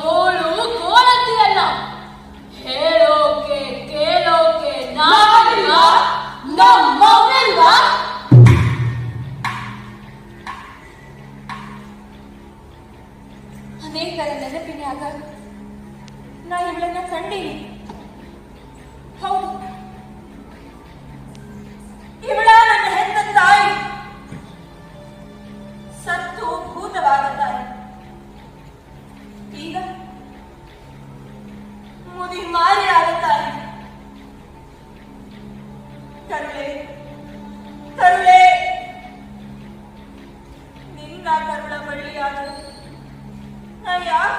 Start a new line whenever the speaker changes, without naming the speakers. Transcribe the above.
ಗೋಳು ಗೋಳಂತಿರಲ್ಲ. ಹೇಳೋಕೆ ಕೇಳೋಕೆ ನಾವಿಲ್ವಾ, ನಮ್ಮವ್ರಿಲ್ವಾ?
ಅನೇಕರ ನೆನಪಿನಾಗ ನಾ ಇವಳನ್ನ ಕಂಡೀನಿ. ಹೌದು,